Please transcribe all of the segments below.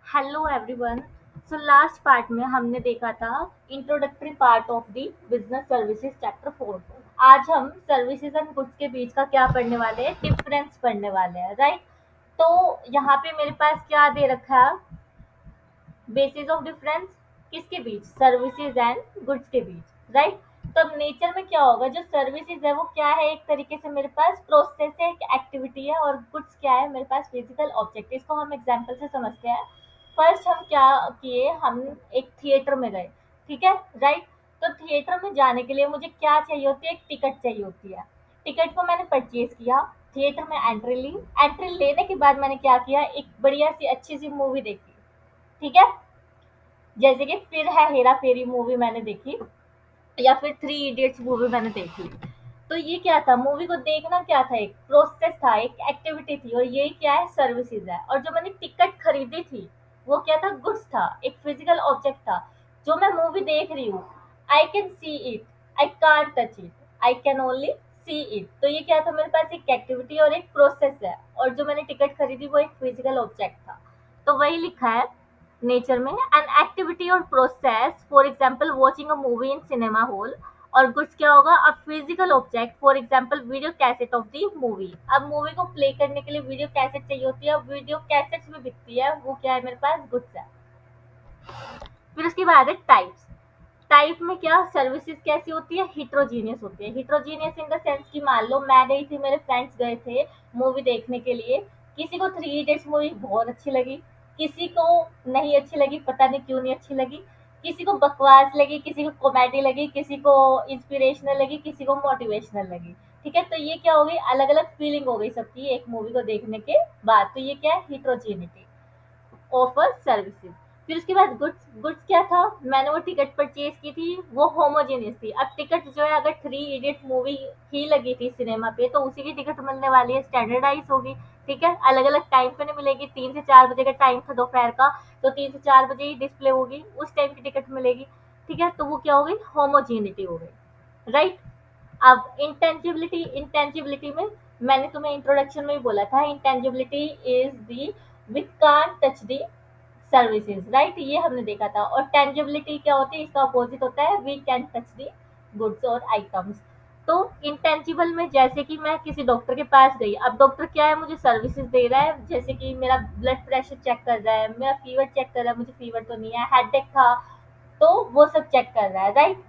Hello everyone. So last part में हमने देखा था introductory part of the business services chapter 4 को। आज हम सर्विसेज एंड गुड्स के बीच का क्या पढ़ने वाले हैं, डिफरेंस पढ़ने वाले हैं, राइट। तो यहाँ पे मेरे पास क्या दे रखा है, बेसिस ऑफ डिफरेंस किसके बीच, सर्विसेज एंड गुड्स के बीच, राइट। तो अब नेचर में क्या होगा, जो सर्विसेज है वो क्या है, एक तरीके से मेरे पास प्रोसेस है, एक एक्टिविटी है, और गुड्स क्या है, मेरे पास फिजिकल ऑब्जेक्ट। इसको हम एग्जांपल से समझते हैं। फर्स्ट हम क्या किए, हम एक थिएटर में गए, ठीक है, राइट। तो थिएटर में जाने के लिए मुझे क्या चाहिए होती है, एक टिकट चाहिए होती है। टिकट को मैंने परचेज किया, थिएटर में एंट्री ली। एंट्री लेने के बाद मैंने क्या किया, एक बढ़िया सी अच्छी सी मूवी देखी, ठीक है। जैसे कि फिर है हेरा फेरी मूवी मैंने देखी, या फिर थ्री इडियट्स मूवी मैंने देखी। तो ये क्या था, मूवी को देखना क्या था, एक प्रोसेस था, एक एक्टिविटी थी, और ये क्या है, सर्विसेज है। और जो मैंने टिकट खरीदी थी वो क्या था, गुड्स था, एक फिजिकल ऑब्जेक्ट था। जो मैं मूवी देख रही हूँ, I can see it, I can't touch it, I can only see it. तो ये क्या था, मेरे पास एक एक्टिविटी और एक प्रोसेस है, और जो मैंने टिकट खरीदी वो एक फिजिकल ऑब्जेक्ट था। तो वही लिखा है नेचर में, एन एक्टिविटी और process, for example watching a movie in cinema hall. और गुड्स क्या होगा, a physical object, for example video cassette of the movie. अब मूवी को प्ले करने के लिए वीडियो कैसेट चाहिए होती है, वीडियो कैसेट्स भी बिकती है, वो क्या है, मेरे पास गुड्स है। फिर उसके बाद है टाइप्स। टाइप में क्या, सर्विसेज कैसी होती है, हिट्रोजीनियस होती है। हिट्रोजीनियस इन द सेंस कि मान लो मैं गई थी, मेरे फ्रेंड्स गए थे मूवी देखने के लिए। किसी को थ्री इडियट्स मूवी बहुत अच्छी लगी, किसी को नहीं अच्छी लगी, पता नहीं क्यों नहीं अच्छी लगी। किसी को बकवास लगी, किसी को कॉमेडी लगी, किसी को इंस्पिरेशनल लगी, किसी को मोटिवेशनल लगी। ठीक है, तो ये क्या हो गई, अलग अलग फीलिंग हो गई सबकी एक मूवी को देखने के बाद। तो ये क्या है, हिट्रोजीनिटी ऑफर सर्विसेज। फिर उसके बाद गुड्स। गुड्स क्या था, मैंने वो टिकट परचेज की थी, वो होमोजेनियस थी। अब टिकट जो है, अगर थ्री इडियट मूवी ही लगी थी सिनेमा पे, तो उसी की टिकट मिलने वाली है, स्टैंडर्डाइज होगी। ठीक है, अलग अलग टाइम पे नहीं मिलेगी। 3 से 4 बजे का टाइम था दोपहर का, तो 3 से 4 बजे ही डिस्प्ले होगी, उस टाइम की टिकट मिलेगी। ठीक है, तो वो क्या हो गई, होमोजेनिटी हो गई, राइट। अब इंटेंजिबिलिटी। इंटेंजिबिलिटी में मैंने तुम्हें इंट्रोडक्शन में ही बोला था, intangibility is the we can't touch the services, right, ये हमने देखा था। और टेंजिबिलिटी क्या होती है, इसका अपोजिट होता है, we can touch the goods और आइटम्स। तो इंटेंजिबल में, जैसे कि मैं किसी डॉक्टर के पास गई, अब डॉक्टर क्या है, मुझे सर्विसेज दे रहा है, जैसे कि मेरा ब्लड प्रेशर चेक कर रहा है, मेरा फीवर चेक कर रहा है, मुझे फीवर तो नहीं है, हेडेक था, तो वो सब चेक कर रहा है, राइट।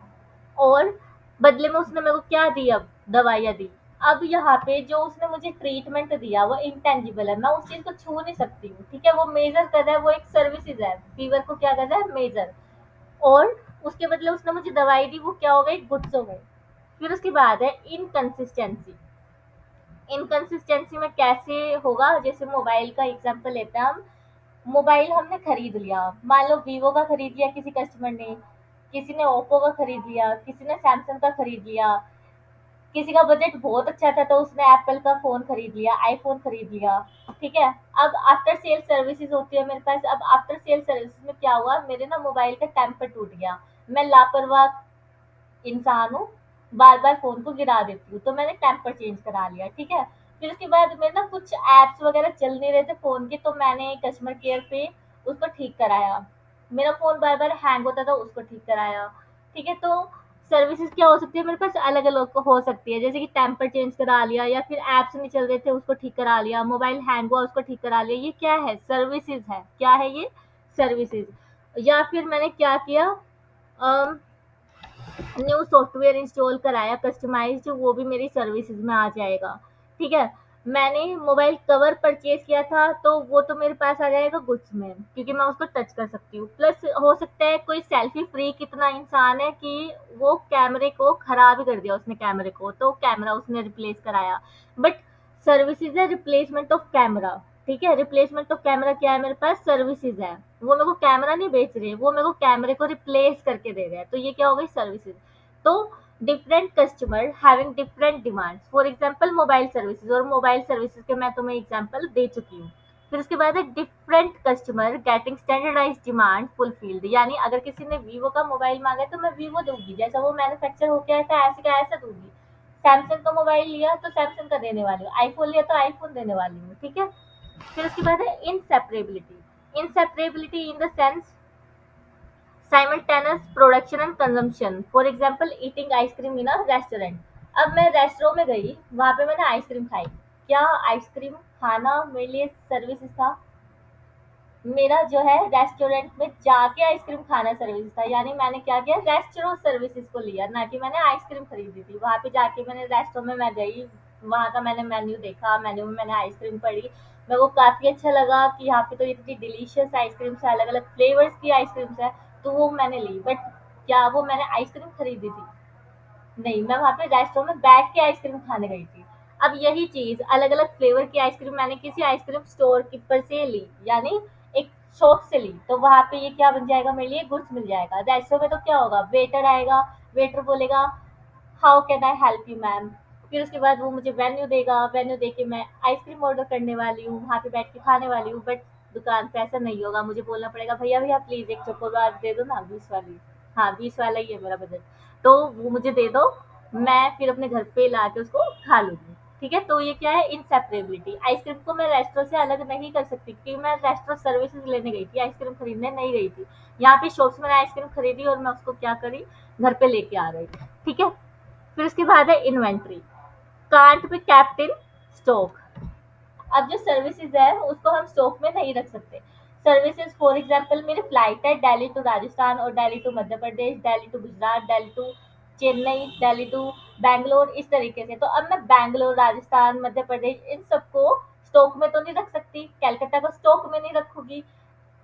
और बदले में उसने मेरे को क्या दी, अब दवाइयाँ दी। अब यहाँ पे जो उसने मुझे ट्रीटमेंट दिया वो इंटेंजिबल है, मैं उस चीज को छू नहीं सकती हूँ। ठीक है, वो मेजर कर रहा है, वो एक सर्विसेज है, फीवर को क्या कर रहा है, मेजर। और उसके बदले उसने मुझे दवाई दी, वो क्या हो गई, गुड्स हो गई। फिर उसके बाद है इनकंसिस्टेंसी। इनकंसिस्टेंसी में कैसे होगा, जैसे मोबाइल का एग्जांपल लेते हैं हम। मोबाइल हमने खरीद लिया, मान लो वीवो का खरीद लिया किसी कस्टमर ने, किसी ने ओप्पो का खरीद लिया, किसी ने सैमसंग का खरीद लिया, किसी का बजट बहुत अच्छा था तो उसने एप्पल का फोन खरीद लिया, आईफोन खरीद लिया। ठीक है, अब आफ्टर सेल सर्विसेज होती है मेरे पास। अब आफ्टर सेल सर्विसेज में क्या हुआ, मेरे ना मोबाइल का टेम्पर टूट गया, मैं लापरवाह इंसान हूँ, बार बार फोन को गिरा देती हूँ, तो मैंने टेम्पर चेंज करा लिया। ठीक है, फिर उसके बाद मेरे ना कुछ एप्स वगैरह चल नहीं रहे थे फोन के, तो मैंने कस्टमर केयर पे उसको ठीक कराया। मेरा फोन बार बार हैंग होता था, उसको ठीक कराया। ठीक है, तो सर्विसेज क्या हो सकती है, मेरे पास अलग अलग हो सकती है, जैसे कि टेम्पर चेंज करा लिया, या फिर एप्स नहीं चल रहे थे उसको ठीक करा लिया, मोबाइल हैंग हुआ उसको ठीक करा लिया। ये क्या है, सर्विसेज है, क्या है ये, सर्विसेज। या फिर मैंने क्या किया, न्यू सॉफ्टवेयर इंस्टॉल कराया कस्टमाइज्ड, वो भी मेरी सर्विसेज में आ जाएगा। ठीक है, मैंने मोबाइल कवर परचेज किया था, तो वो तो मेरे पास आ जाएगा गुड्स में, क्योंकि मैं उसको टच कर सकती हूँ। प्लस हो सकता है कोई सेल्फी फ्री कितना इंसान है कि वो कैमरे को खराब ही कर दिया उसने, कैमरे को, तो कैमरा उसने रिप्लेस कराया। बट सर्विसेज है रिप्लेसमेंट ऑफ कैमरा। ठीक है, रिप्लेसमेंट ऑफ कैमरा क्या है, मेरे पास सर्विसेज है। वो मेरे को कैमरा नहीं बेच रहे, वो मेरे को कैमरे को रिप्लेस करके दे रहे हैं, तो ये क्या हो गई, सर्विसेज। तो different customer having different demands, for example mobile services, और मोबाइल सर्विसेज के मैं तुम्हें एग्जांपल दे चुकी हूँ। फिर उसके बाद है different customer getting standardise demand fulfilled, यानी अगर किसी ने वीवो का मोबाइल मांगा है तो मैं वीवो दूंगी, जैसा वो मैन्युफैक्चर होके आया था ऐसे का ऐसा दूंगी। सैमसंग का मोबाइल लिया तो सैमसंग का देने वाली हूँ, आईफोन लिया तो आईफोन देने वाली हूँ। ठीक है, फिर उसके बाद है inseparability. Inseparability in the sense simultaneous production and consumption. For example, eating ice cream in a restaurant. अब मैं रेस्टोरेंट में गई, वहां पे मैंने आइसक्रीम खाई। क्या आइसक्रीम खाना मेरे लिए सर्विसेज था? मेरा जो है रेस्टोरेंट में जाके आइसक्रीम खाना सर्विस था, यानी मैंने क्या किया, रेस्टोरेंट सर्विसेज को लिया, ना कि मैंने आइसक्रीम खरीदी थी। वहां पे जाके मैंने रेस्टोरेंट में मैं गई, वहां का मैंने मेन्यू देखा, मेन्यू में मैंने आइसक्रीम पढ़ी, मेरे को काफी अच्छा लगा कि यहाँ पे तो इतनी डिलीशियस आइसक्रीम्स है, अलग अलग फ्लेवर्स की आइसक्रीम्स है, तो वो मैंने ली। बट क्या वो मैंने आइसक्रीम खरीदी थी? नहीं, मैं वहाँ पे रेस्टोरेंट में बैठ के आइसक्रीम खाने गई थी। अब यही चीज़ अलग-अलग फ्लेवर की आइसक्रीम मैंने किसी आइसक्रीम स्टोर कीपर से ली, यानी एक शॉप से ली, तो वहाँ पे ये क्या बन जाएगा, मेरे लिए गुड्स मिल जाएगा। रेस्टोरेंट में तो क्या होगा, वेटर आएगा, वेटर बोलेगा how can I help you ma'am, फिर उसके बाद वो मुझे मेन्यू देगा, मेन्यू देके मैं आइसक्रीम ऑर्डर करने वाली हूँ, वहाँ पे बैठ के खाने वाली हूँ। बट दुकान पे ऐसा नहीं होगा, मुझे बोलना पड़ेगा भैया भैया प्लीज एक चोकोबार दे दो ना 20 वाली। हाँ 20 वाला ही है मेरा बजट, तो वो मुझे दे दो, मैं फिर अपने घर पे ला के उसको खा लूंगी। ठीक है, तो ये क्या है, इनसेपरेबिलिटी। आइसक्रीम को मैं रेस्टोरेंट से अलग नहीं कर सकती, क्योंकि मैं रेस्टोरेंट सर्विसेज लेने गई थी, आइसक्रीम खरीदने नहीं गई थी। यहाँ पे शॉप से मैंने आइसक्रीम खरीदी और मैं उसको क्या करी, घर पे लेके आ गई। ठीक है, फिर उसके बाद है inventory, can't be kept in stock. अब जो सर्विसेज है उसको हम स्टॉक में नहीं रख सकते। सर्विसेज फॉर एग्जांपल, मेरी फ्लाइट है दिल्ली टू राजस्थान और Delhi to Madhya Pradesh, Delhi to Gujarat, Delhi to Chennai, Delhi to Bangalore, इस तरीके से। तो अब मैं बैंगलोर, राजस्थान, मध्य प्रदेश, इन सबको स्टॉक में तो नहीं रख सकती, कैलकाटा को स्टॉक में नहीं रखूंगी।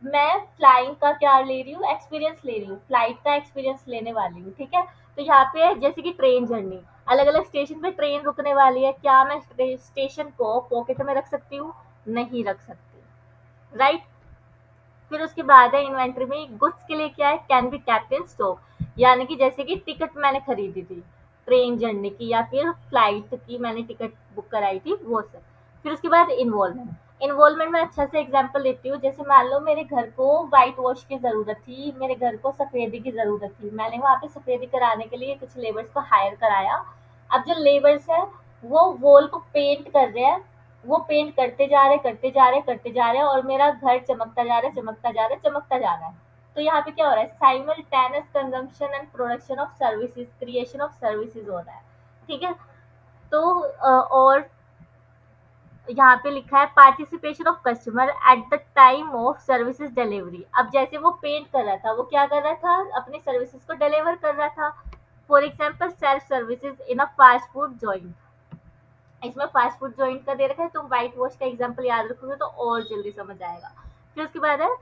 मैं फ्लाइंग का क्या ले रही हूँ, एक्सपीरियंस ले रही हूँ, फ्लाइट का एक्सपीरियंस लेने वाली हूँ। ठीक है, तो यहाँ पे है जैसे कि ट्रेन जर्नी, अलग अलग स्टेशन पे ट्रेन रुकने वाली है, क्या मैं स्टेशन को पॉकेट में रख सकती हूँ? नहीं रख सकती, राइट। फिर उसके बाद है इन्वेंट्री में गुड्स के लिए क्या है, can be kept in stock, यानी कि जैसे कि टिकट मैंने खरीदी थी ट्रेन जर्नी की या फिर फ्लाइट की, मैंने टिकट बुक कराई थी, वो सब। फिर उसके बाद इन्वॉल्वमेंट। इन्वॉल्वमेंट में अच्छा से एग्जांपल देती हूँ, जैसे मान लो मेरे घर को वाइट वॉश की जरूरत थी, मेरे घर को सफेदी की जरूरत थी, मैंने वहां पे सफेदी कराने के लिए कुछ लेबर्स को हायर कराया। अब जो लेबर्स है वो वॉल को पेंट कर रहे हैं, वो पेंट करते जा रहे, करते जा रहे, करते जा रहे हैं, और मेरा घर चमकता जा रहा है, चमकता जा रहा है, चमकता जा रहा है। तो यहाँ पे क्या हो रहा है, simultaneous consumption and production of services, creation of services हो रहा है। ठीक है, तो और यहाँ पे लिखा है participation of customer at the time of services delivery. अब जैसे वो पेंट कर रहा था, वो क्या कर रहा था, अपनी सर्विसेज को डिलीवर कर रहा था। For example self services in a fast food joint, इसमें फास्ट फूड जॉइंट का दे रखा है, तुम व्हाइट वॉश का एग्जांपल याद रखोगे तो और जल्दी समझ आएगा। फिर उसके बाद है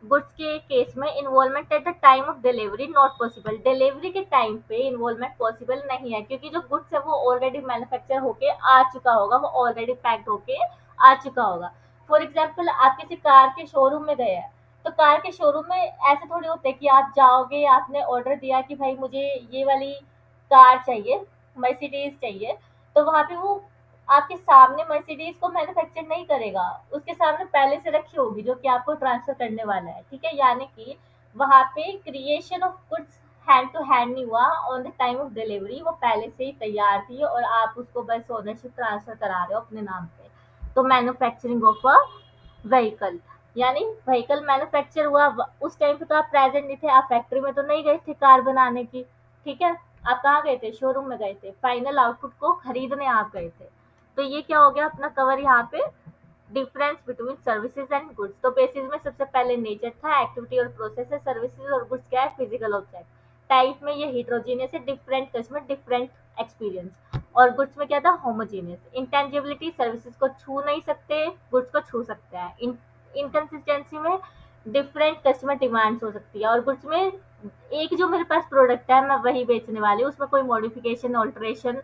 गुड्स के केस में involvement at the time of delivery not possible, delivery के टाइम पे इन्वॉल्वमेंट पॉसिबल नहीं है, क्योंकि जो गुड्स है वो ऑलरेडी मैन्युफैक्चर होके आ चुका होगा, वो ऑलरेडी पैक्ड होके आ चुका होगा। फॉर एग्जाम्पल, आप किसी कार के शोरूम में गए हैं, तो कार के शोरूम में ऐसे थोड़ी होते कि आप जाओगे, आपने ऑर्डर दिया कि भाई मुझे ये वाली कार चाहिए, मर्सिडीज चाहिए, तो वहां पे वो आपके सामने मर्सिडीज को मैन्युफैक्चर नहीं करेगा, उसके सामने पहले से रखी होगी जो कि आपको ट्रांसफर करने वाला है। ठीक है, यानी कि वहां पे creation of goods hand to hand नहीं हुआ, on the time of delivery वो पहले से ही तैयार थी और आप उसको बस ओनरशिप ट्रांसफर करा रहे हो अपने नाम पे। तो मैन्युफैक्चरिंग ऑफ अ व्हीकल, यानी व्हीकल मैन्युफैक्चर हुआ, उस टाइम पे तो आप प्रेजेंट नहीं थे, आप फैक्ट्री में तो नहीं गए थे कार बनाने की। ठीक है, आप कहाँ गए थे, शोरूम में गए थे, फाइनल आउटपुट को खरीदने आप गए थे। तो ये क्या हो गया अपना कवर यहाँ पे, difference between services and goods. तो बेसिस में सबसे पहले नेचर था, एक्टिविटी और प्रोसेस है, सर्विसेज और गुड्स क्या है, फिजिकल ऑब्जेक्ट। टाइप में ये हेट्रोजीनियस है, डिफरेंट कस्टमर, डिफरेंट एक्सपीरियंस। और गुड्स में क्या था, होमोजीनियस। इंटेंजिबिलिटी, सर्विसेज को छू नहीं सकते, गुड्स को छू सकते हैं। इनकंसिस्टेंसी में डिफरेंट कस्टमर डिमांड्स हो सकती है, और गुड्स में एक जो मेरे पास प्रोडक्ट है मैं वही बेचने वाली हूँ, उसमें कोई मॉडिफिकेशन, ऑल्टरेशन,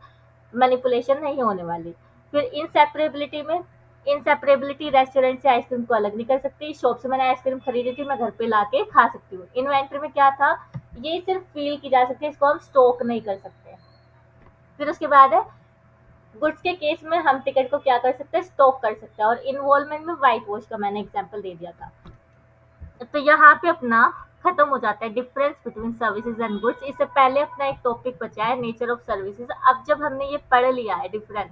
मैनिपुलेशन नहीं होने वाली। फिर इनसेपरेबिलिटी में, इनसेपरेबिलिटी रेस्टोरेंट से आइसक्रीम को अलग नहीं कर सकती, शॉप से मैंने आइसक्रीम खरीदी थी, मैं घर पे लाके खा सकती हूँ। इन्वेंट्री में क्या था, ये सिर्फ फील की जा सकती है, इसको हम स्टॉक नहीं कर सकते। फिर उसके बाद है गुड्स के केस में हम टिकट को क्या कर सकते हैं, स्टॉक कर सकते हैं। और इन्वॉल्वमेंट में व्हाइट वॉश का मैंने एग्जाम्पल दे दिया था। तो यहाँ पे अपना खत्म हो जाता है difference between services and goods. इससे पहले अपना एक टॉपिक बचा है नेचर ऑफ सर्विसेज। अब जब हमने ये पढ़ लिया है डिफरेंस,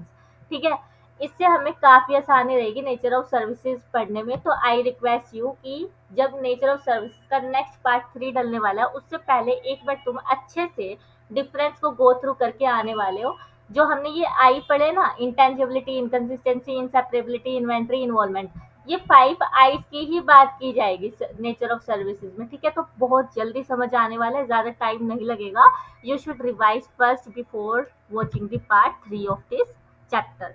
ठीक है, इससे हमें काफ़ी आसानी रहेगी नेचर ऑफ सर्विसेज पढ़ने में। तो आई रिक्वेस्ट यू कि जब नेचर ऑफ सर्विसेज का नेक्स्ट पार्ट 3 डलने वाला है, उससे पहले एक बार तुम अच्छे से डिफरेंस को गो थ्रू करके आने वाले हो। जो हमने ये आई पढ़े ना, इंटेंजिबिलिटी, इनकंसिस्टेंसी, इंसेपरेबिलिटी, इन्वेंट्री, इन्वॉल्वमेंट, ये 5 आईज की ही बात की जाएगी नेचर ऑफ सर्विसेज में, ठीक है। तो बहुत जल्दी समझ आने वाला है, ज़्यादा टाइम नहीं लगेगा। You should revise first before watching the part 3 of this chapter.